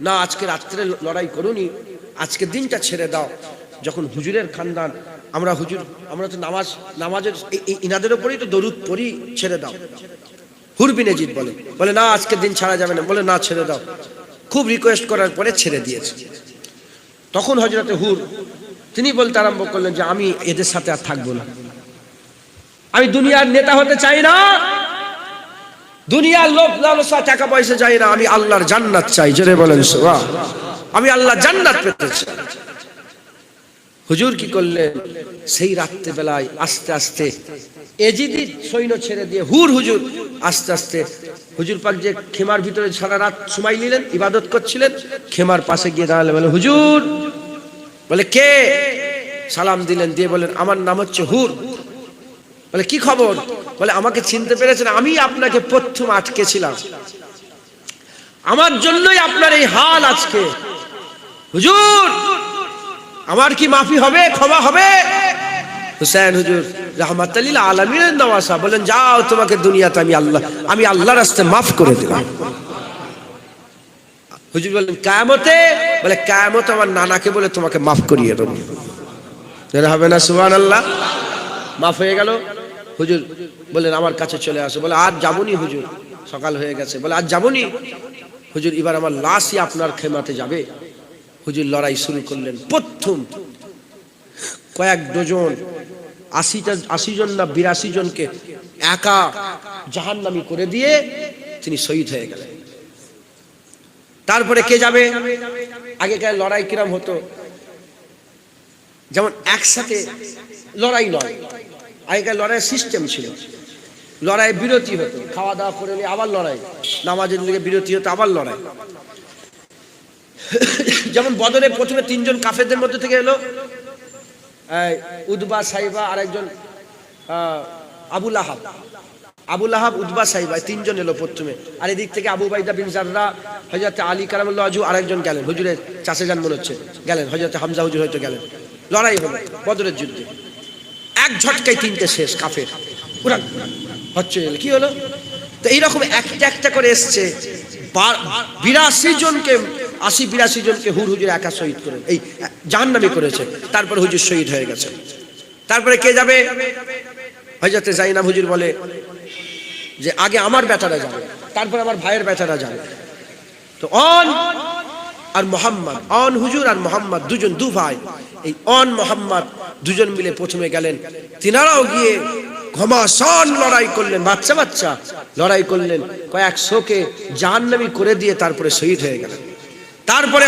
না, আজকে রাত্রে লড়াই করুনি, আজকের দিনটা ছেড়ে দাও। যখন হুজুরের খানদান, আমরা তো নামাজের ইনাদের উপরেই তো দরুদ পড়ি, ছেড়ে দাও। হুর বিন ইয়াজিদ বলে না, আজকের দিন ছাড়া যাবে না। বলে না, ছেড়ে দাও। খুব রিকোয়েস্ট করার পরে ছেড়ে দিয়েছে। তখন হযরতে হুর তিনি বলতে আরম্ভ করলেন যে আমি এদের সাথে আর থাকবো না, আমি দুনিয়ার নেতা হতে চাই না, দুনিয়ার লোভ লালসা টাকা পয়সা চাই না, আমি আল্লাহর জান্নাত চাই। জোরে বলেন সুবহান। আমি আল্লাহর জান্নাত পেতে চাই। হুজুর কি করলেন? সেই রাত্রে বেলায় আস্তে আস্তে এজিদি সৈন্য ছেড়ে দিয়ে হুজুর আস্তে আস্তে, হুজুর পাক যে খেমার ভিতরে সারা রাত সময় নিলেন, ইবাদত করছিলেন, খেমার পাশে গিয়ে দাঁড়ালেন, বলে হুজুর। বলে কে? সালাম দিলেন, দিয়ে বলেন আমার নাম হচ্ছে হুর। বলে কি খবর? বলে আমাকে চিনতে পেরেছেন? আমি আপনাকে প্রথম আটকেছিলাম, আমার জন্যই আপনার এই হাল আজকে। হুজুর আমার কি মাফি হবে, ক্ষমা হবে? হুসাইন হুজুর রাহমাতুল লিল আলামিনের নওয়াসা বলেন, যাও তোমাকে দুনিয়াতে আমি আল্লাহর রাস্তায় মাফ করে দিলাম। হুজুর বলেন কিয়ামতে? বলে কিয়ামতে আমার নানাকে বলে তোমাকে মাফ করিয়ে দেব। হবে না? সুবহানাল্লাহ। মাফ হয়ে গেল। হুজুর বলেন আমার কাছে চলে আসো। বলে আজ যাবনি হুজুর, সকাল হয়ে গেছে। বলে আজ যাবনি হুজুর, এবার আমার লাশই আপনার খেমাতে যাবে। হুজুর লড়াই শুরু করলেন। প্রথম কয়েক ডজন 80 জন না 82 জনকে একা জাহান্নামী করে দিয়ে তিনি শহীদ হয়ে গেলেন। তারপরে কে যাবে? আগেকার লড়াই কিরম হতো, যেমন একসাথে লড়াই নয়, আগেকার লড়াইয়ের সিস্টেম ছিল। লড়াই বিরতি হতো, খাওয়া দাওয়া করে নিয়ে আবার লড়াই, নামাজের দিকে বিরতি হতো, আবার লড়াই। যেমন বদরে প্রথমে 3 জন কাফেরদের মধ্যে থেকে এলো, উদবা সাইবা আর একজন আবু লাহাব উদবা সাইবা, 3 জন এলো প্রথমে। আর এদিক থেকে আবু বাইদা বিন জাররা, হযরত আলী কারামাল্লাহু ওয়াজহু আরেকজন গেলেন, হুজুরের চাচা যান মনে হচ্ছে গেলেন, হযরত হামজা হুজুর হয়তো গেলেন। লড়াই হলো বদরের যুদ্ধে, এক ঝটকায় 3টে শেষ কাফের। পুরা হচ্ছে কি হলো? তো এইরকম একটা একটা করে এসছে 82 জনকে, 82 জনকে হুজুর একা শহীদ করে এই জাহান্নামী করেছে। তারপর হুজুর শহীদ হয়ে গেছে। তারপরে কে যাবে? হযরত জাইনাব হুজুর বলে যে আগে আমার বেটারা যাবে, তারপর আমার ভাইয়ের বেটারা যাবে। তো আর মোহাম্মদ, হুজুর আর মোহাম্মদ দুজন, দু ভাই, এই মোহাম্মদ দুজন মিলে প্রথমে গেলেন। তিনারাও গিয়ে ঘমাসান লড়াই করলেন, বাচ্চা লড়াই করলেন, কয়েকশোকে জাহান্নামী করে দিয়ে তারপরে শহীদ হয়ে গেলেন। তারপরে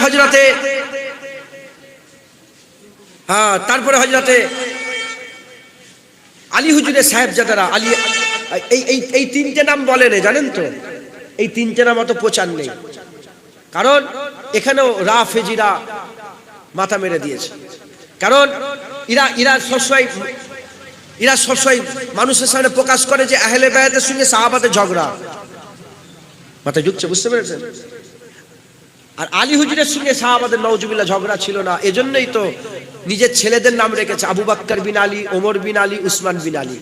হযরতে আলী হুজুরের সাহেবজাদারা, আলী এই 3টে নাম বলেন জানেন তো? এই 3টে নাম অত প্রচার নেই, কারণ এখানেও রাফেজিরা মাথা মেরে দিয়েছে। কারণ এরা সবসময় মানুষের সামনে প্রকাশ করে যে আহলে বায়াতের সঙ্গে সাহাবাদের ঝগড়া, মাথায় ঢুকছে, বুঝতে পেরেছেন? আর আলী হুজুরের সঙ্গে সাহাবাদের নাউজুবিল্লাহ ঝগড়া ছিল না। এজন্যই তো নিজের ছেলেদের নাম রেখেছে আবু বকর বিন আলী, ওমর বিন আলী, উসমান বিন আলী।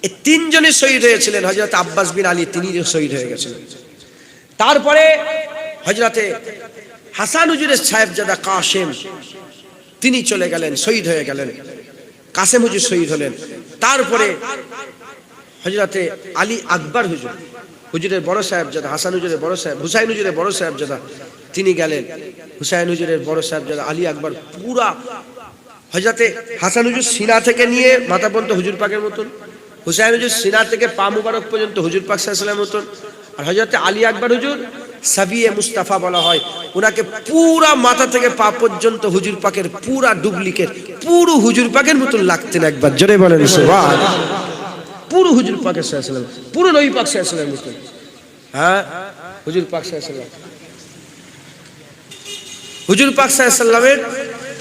এই 3 জনে শহীদ হয়েছিলেন। হযরত আব্বাস বিন আলী তিনিও শহীদ হয়ে গেছিলেন। তারপরে হযরতে হাসান হুজুরের সাহেবজাদা কাসেম, তিনি চলে গেলেন, শহীদ হয়ে গেলেন। কাসেম হুজুর শহীদ হলেন। তারপরে হযরতে আলী আকবর হুজুরের বড় সাহেবজাদা, হাসান হুজুরের বড় সাহেব, হুসাইন হুজুরের বড় সাহেবজাদা, তিনি গেলেন। হুসাইন হুজুরের বড় সাহেবজাদা আলী আকবর পুরা হযরতে হাসান হুজুর সিনা থেকে নিয়ে মাথা পর্যন্ত হুজুর পাকের মতন, হুসাইন হুজুর সিনা থেকে পা মুবারক পর্যন্ত হুজুর পাক সাল্লাল্লাহু আলাইহি ওয়াসাল্লামের মতন। আর হযরতে আলী আকবর হুজুর সাবিয়ে মুস্তাফা বলা হয়, ওনাকে পুরা মাথা থেকে পা পর্যন্ত হুজুর পাকের পুরা ডুপ্লিকেট, পুরো হুজুর পাকের মতন লাগতেন। একবার জোরে বলেন সুবহানাল্লাহ। পুরো হুজুর পাকের সাল্লাল্লাহু আলাইহি ওয়াসাল্লাম, পুরো নবী পাক সাল্লাল্লাহু আলাইহি ওয়াসাল্লামের মতন। হুজুর পাক সাল্লাল্লাহু আলাইহি ওয়াসাল্লাম, হুজুর পাক সাল্লাল্লাহু আলাইহি ওয়াসাল্লামের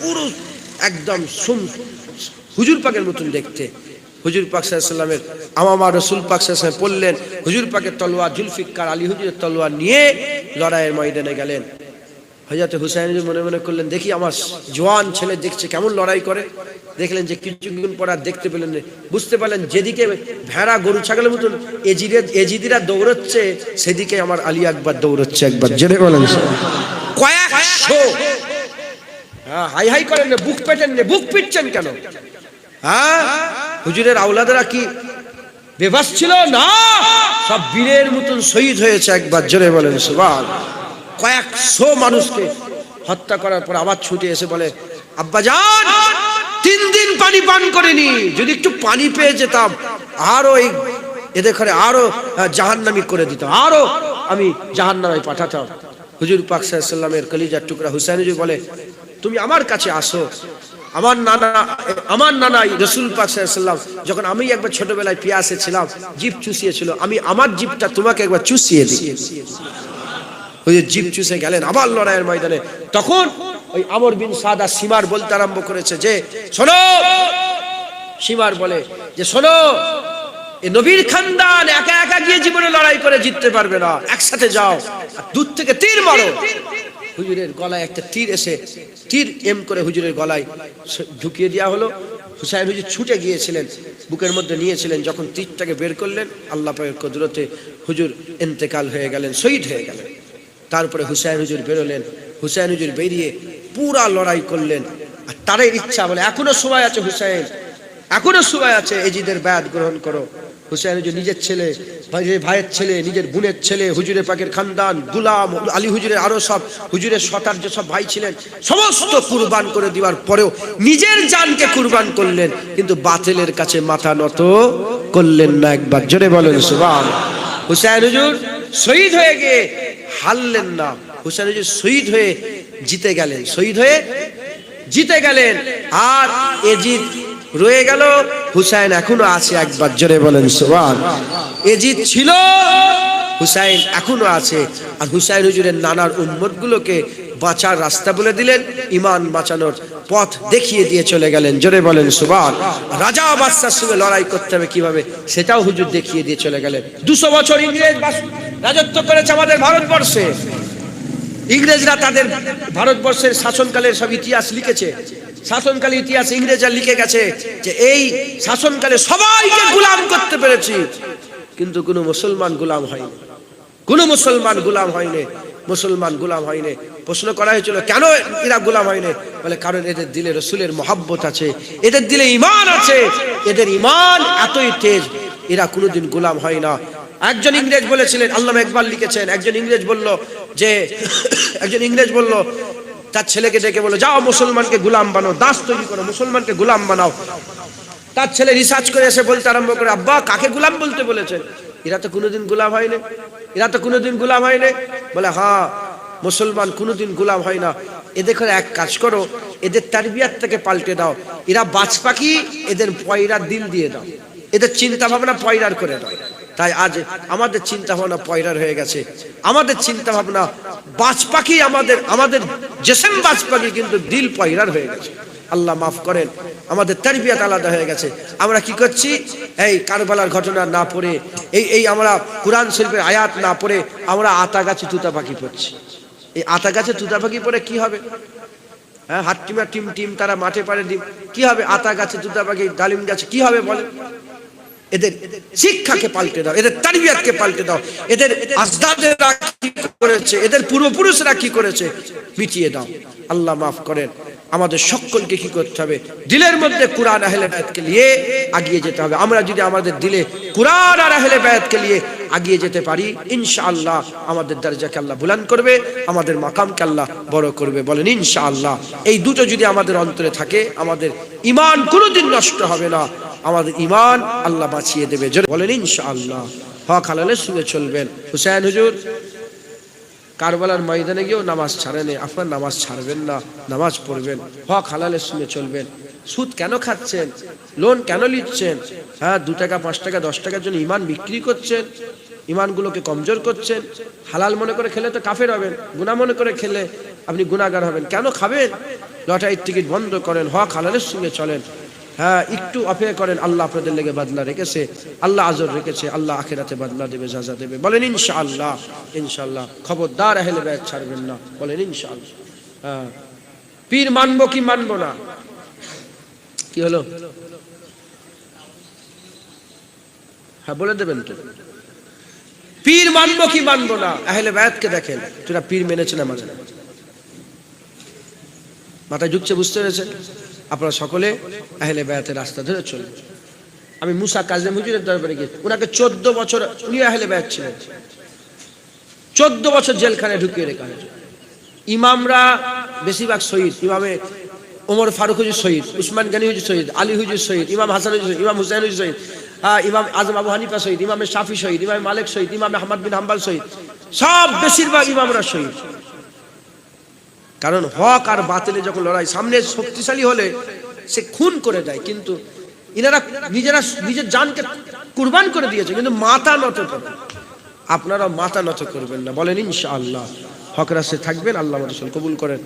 পুরো একদম হুজুর পাকের মতন দেখতে। হুজুর পাক সাল্লাল্লাহু আলাইহি ওয়াসাল্লামের আমামা রাসূল পাক সাল্লাল্লাহু আলাইহি ওয়াসাল্লাম পড়লেন, হুজুর পাকের তলোয়ার জুলফিকার আলী হুজুরের তলোয়ার নিয়ে লড়াইয়ের ময়দানে গেলেন। হযরত হুসাইন মনে মনে করলেন, দেখি আমার জওয়ান ছেলে দেখছে কেমন লড়াই করে। দেখলেন যে কিছুক্ষণ পর আর দেখতে পেলেন না, বুঝতে পারলেন যেদিকে ভেড়া গরু ছাগলের মতন এজিদিরা দৌড়চ্ছে, সেদিকে আমার আলী আকবর দৌড়চ্ছে। একবার জেনে বলেন কয়েকশো। হাই হাই করেন না, বুক পেটেন না, বুক পিটছেন কেন? হুজুরের আওলাদেরা কি বেবাস ছিল না? সব বীরের মতন শহীদ হয়েছে। একবার জোরে বলেন সুবহানাল্লাহ। কয়েকশো মানুষকে হত্যা করার পর আবার ছুটে এসে বলে, আব্বাজান 3 দিন পানি পান করিনি, যদি একটু পানি পেয়ে যেতাম আরো এদের ঘরে আরো জাহান্নামী করে দিতাম, আরো আমি জাহান্নামে পাঠাতাম। হুজুর পাক সাল্লাল্লাহু আলাইহি ওয়াসাল্লামের কলিজার টুকরা হুসাইন হুজুর বলে, তুমি আমার কাছে আসো। আমার নানা রাসূল পাক সাল্লাল্লাহু আলাইহি ওয়াসাল্লাম যখন আমি একবার ছোটবেলায় পিয়াসে ছিলাম, জিভ চুষিয়েছিল, আমি আমার জিভটা তোমাকে একবার চুষিয়ে দিই। ওই জিভ চুষে গেলেন আবার লড়াইয়ের ময়দানে। তখন ওই আমর বিন সাদা সীমার বলতে আরম্ভ করেছে যে শোনো, সীমার বলে যে শোনো, এই নবীর খানদান একা একা গিয়ে জীবনে লড়াই করে জিততে পারবে না, একসাথে যাও আর দূর থেকে তীর মারো। হুজুরের গলায় একটা তীর এসে তীর এম করে হুজুরের গলায় ঢুকিয়ে দেওয়া হলো। হুসাইন হুজুর ছুটে গিয়েছিলেন, বুকের মধ্যে নিয়েছিলেন, যখন তীরটাকে বের করলেন আল্লাহ পাকের কুদরতে হুজুর ইন্তেকাল হয়ে গেলেন, শহীদ হয়ে গেলেন। তারপরে হুসাইন হুজুর বেরোলেন, হুসাইন হুজুর বেরিয়ে পুরা লড়াই করলেন। আর তারই ইচ্ছা বলে এখনো সময় আছে হুসাইন, এখনো সময় আছে, এজিদের বায়াত গ্রহণ করো। হুসাইন হুজুর নিজের ছেলে, ভাইয়ের ছেলে, নিজের বোনের ছেলে, হুজুরের পাকের খানদান, গুলাম আলী হুজুরের আরো সব হুজুরের শতার যে সব ভাই ছিলেন সমস্ত কুরবান করে দেওয়ার পরেও নিজের জানকে কুরবান করলেন, কিন্তু বাতিলের কাছে মাথা নত করলেন না। একবার জোরে বলেন সুবহানাল্লাহ। হুসাইন হুজুর শহীদ হয়ে গিয়ে হারলেন না, হুসাইন হুজুর শহীদ হয়ে জিতে গেলেন, শহীদ হয়ে জিতে গেলেন। আর এজিদ রয়ে গেল, হুসাইন এখনো আছে। একবার জোরে বলেন সুবহানাল্লাহ। এজিদ ছিল, হুসাইন এখনো আছে। আর হুসাইন হুজুরের নানার উম্মত গুলোকে বাঁচার রাস্তা বলে দিলেন, ঈমান বাঁচানোর পথ দেখিয়ে দিয়ে চলে গেলেন। জোরে বলেন সুবহানাল্লাহ। রাজা বাদশার সঙ্গে লড়াই করতে হবে কিভাবে সেটাও হুজুর দেখিয়ে দিয়ে চলে গেলেন। 200 বছর ইংরেজ রাজত্ব করেছে আমাদের ভারতবর্ষে। ইংরেজরা তাদের ভারতবর্ষের শাসনকালের সব ইতিহাস লিখেছে, শাসনকালের ইতিহাস ইংরেজরা লিখে গেছে যে এই শাসনকালে সবাইকে গোলাম করতে পেরেছি, কিন্তু কোনো মুসলমান গোলাম হয়নি, কোনো মুসলমান গোলাম হয়নি, মুসলমান গোলাম হয়নি। প্রশ্ন করা হয়েছিল কেন এরা গোলাম হয়নি, বলে কারণ এদের দিলে রসুলের মহব্বত আছে, এদের দিলে ঈমান আছে, এদের ঈমান এতই তেজ, এরা কোনোদিন গোলাম হয় না। একজন ইংরেজ বলেছিলেন, আল্লামা ইকবাল লিখেছেন, একজন ইংরেজ বলল যে একজন ইংরেজ বলল তার ছেলেকে ডেকে বলল যাও মুসলমানকে গোলাম বানাও, দাস তৈরি করো, মুসলমানকে গোলাম বানাও। তার ছেলে রিসার্চ করে এসে বলতে আরম্ভ করে, আব্বা কাকে গোলাম বলতে বলেছেন, এরা তো কোনোদিন গোলাম হয়নি, এরা তো কোনোদিন গোলাম হয়নি। বলে হ্যাঁ মুসলমান কোনোদিন গোলাম হয় না, এদের করে এক কাজ করো, এদের তারবিয়াত থেকে পাল্টে দাও, এরা বাজ পাখি, এদের পয়রার দিল দিয়ে দাও, এদের চিন্তা ভাবনা পয়রার করে দাও। তাই আজ আমাদের চিন্তা ভাবনা পয়রার হয়ে গেছে, আমাদের চিন্তা ভাবনা বাজ পাখি, আমাদের জেসেম বাজ পাখি, কিন্তু দিল পয়রার হয়ে গেছে। আল্লাহ মাফ করেন, আমাদের তারবিয়াত আলাদা হয়ে গেছে। আমরা কি করছি, এই কারবালার ঘটনা না পড়ে, এই আমরা কুরআন শরীফের আয়াত না পড়ে আমরা আতা গাছে তুতা পাখি পড়ছি। এই আতা গাছে তুতা পাখি পড়ে কি হবে? হ্যাঁ, হাট্টিমা টিম টিম তারা মাঠে পারে ডিম, কি হবে? আতা গাছে তুতা পাখি, ডালিম গাছে কি হবে বলে? এদের শিক্ষাকে পাল্টে দাও, এদের তারবিয়াতকে পাল্টে দাও, এদের আজদাদেরা কি করেছে, এদের পূর্বপুরুষরা কি করেছে মিটিয়ে দাও। আল্লাহ মাফ করেন, আমাদের সকলকে কি করতে হবে, দিলের মধ্যে কুরআন আহলে বায়াতকে নিয়ে আগিয়ে যেতে হবে। আমরা যদি আমাদের দিলে কুরআন আর আহলে বায়াতকে নিয়ে আগিয়ে যেতে পারি, ইনশাআল্লাহ আমাদের দরজাকে আল্লাহ বুলন্দ করবে, আমাদের মাকামকে আল্লাহ বড় করবে। বলেন ইনশাআল্লাহ। এই দুটো যদি আমাদের অন্তরে থাকে, আমাদের ঈমান কোনোদিন নষ্ট হবে না, আমাদের ঈমান আল্লাহ বাঁচিয়ে দেবে। বলেন ইনশাআল্লাহ। হক হালালের সঙ্গে চলবেন। হুসাইন হুজুর কারবালার ময়দানে গিয়েও নামাজ ছাড়েনি, আপনার নামাজ ছাড়বেন না, নামাজ পড়বেন, হক হালালের সঙ্গে চলবেন। সুদ কেন খাচ্ছেন, লোন কেন নিচ্ছেন, হ্যাঁ 2 টাকা 5 টাকা 10 টাকার জন্য ঈমান বিক্রি করছেন, ঈমানগুলোকে কমজোর করছেন। হালাল মনে করে খেলে তো কাফের হবেন, গুনাহ মনে করে খেলে আপনি গুনাহগার হবেন। কেন খাবেন? লটারির টিকিট বন্ধ করেন, হক হালালের সঙ্গে চলেন। হ্যাঁ, একটু অপেক্ষা করেন, আল্লাহ আপনাদের লেগে বদলা রেখেছে, আল্লাহ আজর রেখেছে, আল্লাহ আখিরাতে বদলা দেবে, সাজা দেবে। বলেন ইনশাআল্লাহ। ইনশাআল্লাহ। খবরদার আহলে বায়াত ছাড়বেন না। বলেন ইনশাআল্লাহ। হ্যাঁ, পীর মানবো কি মানবো না, কি হলো? হ্যাঁ বলে দেবেন তো, পীর মানবো কি মানবো না? আহলে বায়াতকে দেখেন, তোরা পীর মেনেছে না মানে না, মাথায় ঢুকছে, বুঝতে পেরেছেন? আপনারা সকলে আহলে বায়াতের রাস্তা ধরে চলবেন। আমি মুসা কাজেম হুজুরের দরবারে গিয়ে, উনাকে 14 বছর, উনি আহলে বায়াত ছিলেন, 14 বছর জেলখানায় ঢুকিয়ে রেখা হয়েছে। ইমামরা বেশিরভাগ শহীদ, ইমামে ওমর ফারুক হুজুর শহীদ, উসমান গনি হুজুর শহীদ, আলী হুজুর শহীদ, ইমাম হাসান হুজুর শহীদ, ইমাম হুসাইন হুজুর শহীদ, ইমাম আজম আবু হানিফা শহীদ, ইমামে শাফি শহীদ, ইমাম মালিক শহীদ, ইমাম আহমদ বিন হাম্বল শহীদ, সব বেশিরভাগ ইমামরা শহীদ। কারণ হক আর বাতিলে যখন লড়াই, সামনে শক্তিশালী হলে সে খুন করে দেয়, কিন্তু ইনারা নিজেরা নিজের জানকে কুরবান করে দিয়েছে, কিন্তু মাথা নত করে। আপনারা মাথা নত করবেন না। বলেন ইনশাআল্লাহ। হক রাস্তায় থাকবেন, আল্লাহ রাসূল কবুল করেন।